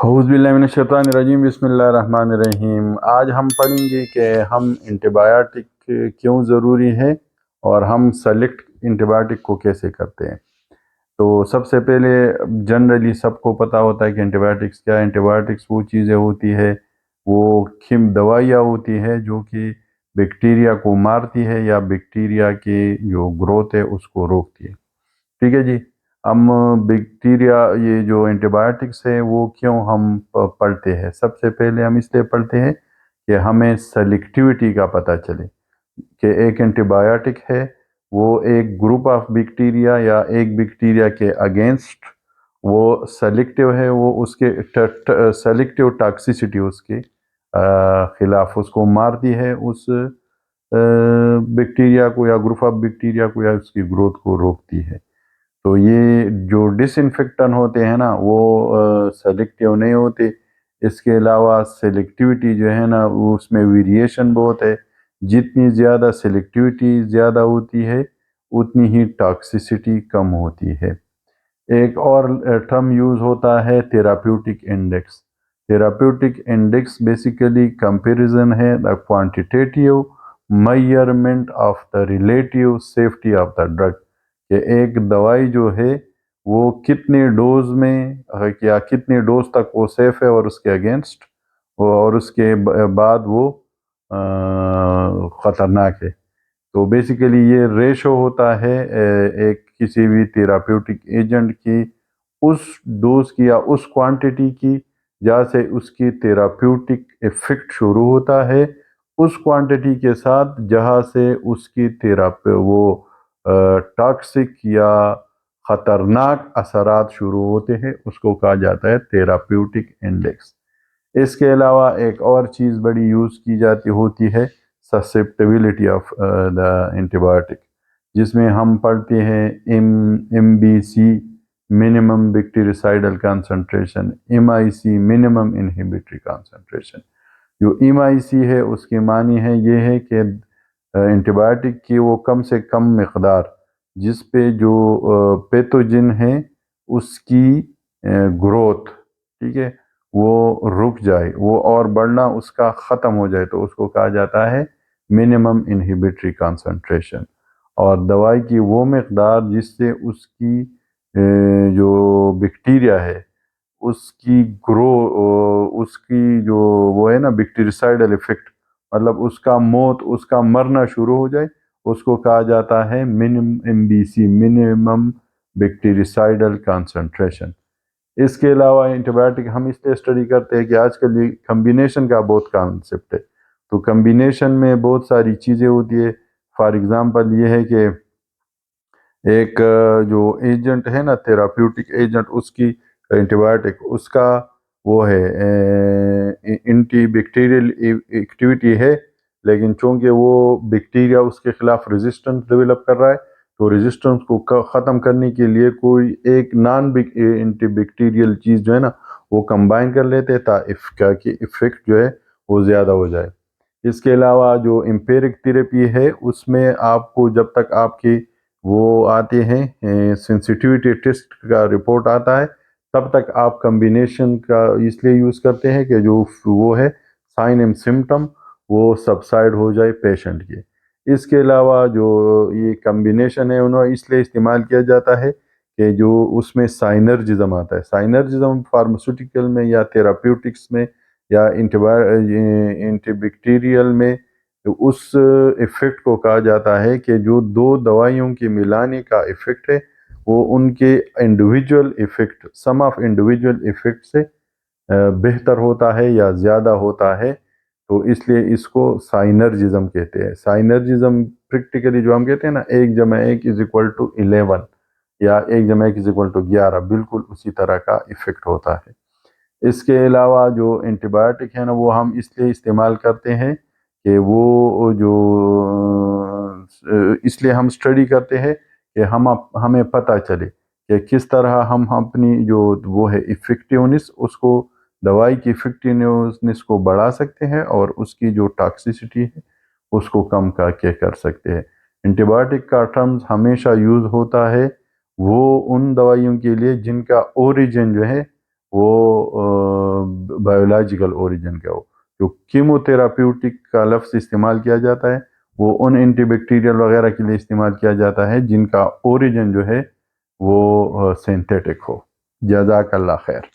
औज़ुबिल्लाहिमिनश्शैतानिर्रजीम बिस्मिल्लाहिर्रहमानिर्रहीम। आज हम पढ़ेंगे कि हम एंटीबायोटिक क्यों ज़रूरी है और हम सेलेक्ट एंटीबायोटिक को कैसे करते हैं। तो सबसे पहले जनरली सबको पता होता है कि एंटीबायोटिक्स क्या है। एंटीबायोटिक्स वो चीज़ें होती है, वो दवाइयाँ होती है जो कि बैक्टीरिया को मारती है या बैक्टीरिया की जो ग्रोथ है उसको रोकती है। ठीक है जी। हम बैक्टीरिया ये जो एंटीबायोटिक्स है वो क्यों हम पढ़ते हैं। सबसे पहले हम इसलिए पढ़ते हैं कि हमें सेलेक्टिविटी का पता चले कि एक एंटीबायोटिक है वो एक ग्रुप ऑफ बैक्टीरिया या एक बैक्टीरिया के अगेंस्ट वो सेलेक्टिव है, वो उसके सेलेक्टिव टॉक्सिसिटी उसके खिलाफ उसको मारती है, उस बैक्टीरिया को या ग्रुप ऑफ बैक्टीरिया को या उसकी ग्रोथ को रोकती है। तो ये जो डिसइंफेक्टेंट होते हैं ना वो सेलेक्टिव नहीं होते। इसके अलावा सेलेक्टिविटी जो है ना उसमें वेरिएशन बहुत है। जितनी ज़्यादा सेलेक्टिविटी ज़्यादा होती है उतनी ही टॉक्सिसिटी कम होती है। एक और टर्म यूज़ होता है therapeutic index. Therapeutic index basically comparison है the quantitative measurement of the relative safety of the drug. कि एक दवाई जो है वो कितने डोज में या कितने डोज तक वो सेफ है और उसके अगेंस्ट और उसके बाद वो ख़तरनाक है। तो बेसिकली ये रेशो होता है एक किसी भी थेराप्यूटिक एजेंट की उस डोज की या उस क्वांटिटी की जहाँ से उसकी थेराप्यूटिक इफ़ेक्ट शुरू होता है, उस क्वांटिटी के साथ जहाँ से उसकी थेरापी वो टॉक्सिक या ख़तरनाक असरात शुरू होते हैं, उसको कहा जाता है थेराप्यूटिक इंडेक्स। इसके अलावा एक और चीज़ बड़ी यूज़ की जाती होती है ससेप्टेबिलिटी ऑफ द एंटीबायोटिक, जिसमें हम पढ़ते हैं MBC minimum bactericidal concentration, MIC minimum inhibitory concentration. जो MIC है उसके मानी है ये है कि एंटीबायोटिक की वो कम से कम मकदार जिस पे जो पैथोजन है उसकी ग्रोथ, ठीक है, वो रुक जाए, वो और बढ़ना उसका ख़त्म हो जाए, तो उसको कहा जाता है मिनिमम इनहिबिटरी कंसंट्रेशन। और दवाई की वो मकदार जिससे उसकी जो बैक्टीरिया है उसकी उसकी जो वो है ना बैक्टीरिसाइडल इफेक्ट, मतलब उसका मौत, उसका मरना शुरू हो जाए, उसको कहा जाता है minimum MBC minimum bactericidal concentration. इसके अलावा एंटीबायोटिक हम इसलिए स्टडी करते हैं कि आजकल ये कम्बिनेशन का बहुत कॉन्सेप्ट है। तो कम्बिनेशन में बहुत सारी चीज़ें होती है। फॉर एग्ज़ाम्पल ये है कि एक जो एजेंट है ना थेराप्यूटिक एजेंट, उसकी एंटीबायोटिक उसका वो है एंटी बैक्टीरियल एक्टिविटी है, लेकिन चूँकि वो बैक्टीरिया उसके खिलाफ रेजिस्टेंस डेवलप कर रहा है, तो रेजिस्टेंस को ख़त्म करने के लिए कोई एक नॉन एंटी बैक्टीरियल चीज़ जो है ना वो कंबाइन कर लेते हैं ताकि इफ़ेक्ट जो है वो ज़्यादा हो जाए। इसके अलावा जो एम्पिरिक थेरेपी है उसमें आपको जब तक आपकी वो आते हैं सेंसिटिविटी टेस्ट का रिपोर्ट आता है तब तक आप कम्बिनेशन का इसलिए यूज़ करते हैं कि जो वो है साइन एंड सिम्टम वो सबसाइड हो जाए पेशेंट के। इसके अलावा जो ये कम्बिनेशन है उन्हें इसलिए इस्तेमाल किया जाता है कि जो उसमें साइनर्जिज्म आता है। साइनर्जिज्म फार्मास्यूटिकल में या थेराप्यूटिक्स में या एंटीबैक्टीरियल में उस इफ़ेक्ट को कहा जाता है कि जो दो दवाइयों के मिलाने का इफ़ेक्ट है वो उनके individual effect, sum of individual effect से बेहतर होता है या ज़्यादा होता है। तो इसलिए इसको साइनर्जिज्म कहते हैं। साइनर्जिज्म प्रैक्टिकली जो हम कहते हैं ना 1+1=11 या 1+1=11, बिल्कुल उसी तरह का इफ़ेक्ट होता है। इसके अलावा जो एंटीबायोटिक है ना वो हम इसलिए इस्तेमाल करते हैं कि वो जो इसलिए हम स्टडी करते हैं कि हमें पता चले कि किस तरह हम अपनी जो वो है इफ़ेक्टिवनेस, उसको दवाई की इफ़ेक्टिवनेस को बढ़ा सकते हैं और उसकी जो टॉक्सिसिटी है उसको कम करके कर सकते हैं। एंटीबायोटिक का टर्म्स हमेशा यूज़ होता है वो उन दवाइयों के लिए जिनका ओरिजिन जो है وہ بایولوجیکل اوریجن کا ہو. جو کیمو تھراپیوٹک کا لفظ استعمال کیا جاتا ہے وہ ان اینٹی بیکٹیریل وغیرہ کے لیے استعمال کیا جاتا ہے جن کا اوریجن جو ہے وہ سینتھیٹک ہو. جزاک اللہ خیر.